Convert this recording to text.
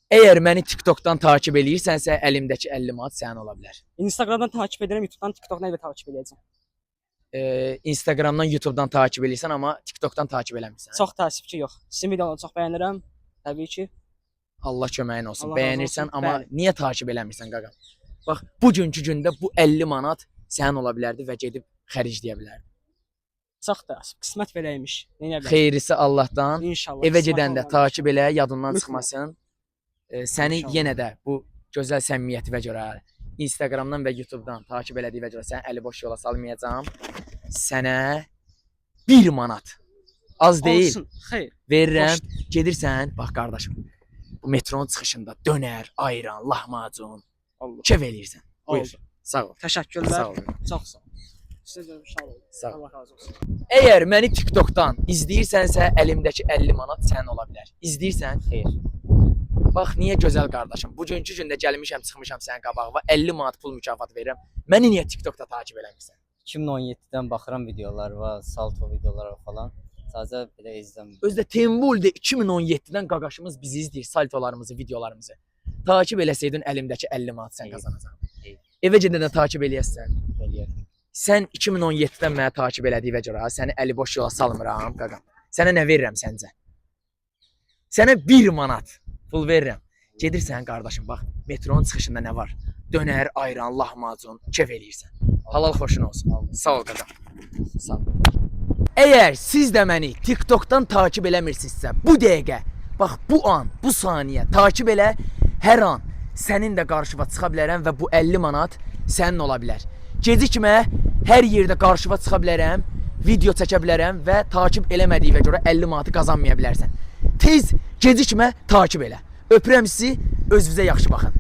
Əgər məni TikTokdan takip eləyirsənsə, əlimdəki 50 manat sənin ola bilər. Instagramdan takip edirəm, YouTube'dan, TikTok'dan da takip edəcəm. Instagramdan, YouTube'dan takip eləyirsən, amma TikTokdan takip eləmirsən. Çox təəssüf ki, yox. Sizin videolarınızı çox bəyənirəm. Təbii ki. Allah köməyin olsun. Allah razı Bəyənirsən, olsun. amma Bəli. niyə takip eləmirsən qaqam? Bax, bugünkü gündə bu 50 manat sənin ola bilərdi və gedib xərcləyə bilərdin. Çox təəssüf. Qismət belə imiş. Neyə bilərəm? Xeyrisi Allahdan. İnşallah. Evə qismət gedəndə olmalı. takip elə, yadından Mütləq. çıxmasın. Səni İnşallah. yenə də bu gözəl səmimiyyətivə görə Instagramdan və YouTube'dan takip elədiyinə görə səni əli boş yola salmayacağam. Sənə 1 manat. Az deyil. Olsun. Xeyr. Verirəm. Gedirsən, bax qardaşım. Bu metronun çıxışında dönər, ayran, lahmacun, Allah. kef eləyirsən. Buyur. Oldu. Sağ ol. Təşəkkürlər. Sağ ol. Çox sağ ol. Sizə də sağ olun. Sağ ol. Allah razı olsun. Əgər məni TikTokdan izləyirsənsə, əlimdəki 50 manat sənin ola bilər. İzləyirsən? Xeyr. Bax, niyə gözəl qardaşım. Bugünkü gündə gəlmişəm, çıxmışam sənin qabağına, 50 manat pul mükafat verirəm. Məni niyə TikTokda takip eləmirsən? 2017'den baxıram videolar var, salto videolar falan. Sadəcə belə izləmirəm. Özdə Tembuldə 2017-dən qaqaşımız bizi izləyir, saltolarımızı, videolarımızı. Takip eləsəydin əlimdəki 50 manat sən Eyv. qazanacaqdın. Eyv. Evə gedəndə takip eləyəsən. Eləyərəm. Sən 2017-dən mənə takip elədiyinə görə səni əli boş yola salmıram, qaqam. Sənə nə verirəm səncə? Sənə 1 manat pul verirəm. Gedirsən qardaşım, bax, metronun çıxışında nə var? Dönər, ayran, lahmacun, kef eləyirsən. Halal xoşun olsun. Sağ ol qaqam. Sağ ol. Əgər siz də məni TikTokdan takip eləmirsinizsə, bu dəqiqə, bax bu an, bu saniyə takip elə, hər an sənin də qarşıva çıxa bilərəm və bu 50 manat sənin ola bilər. Gecikmə, hər yerdə qarşıva çıxa bilərəm, video çəkə bilərəm və takip eləmədiyinə görə 50 manatı qazanmaya bilərsən. Tez gecikmə, takip elə. Öpürəm sizi, özünüzə yaxşı baxın.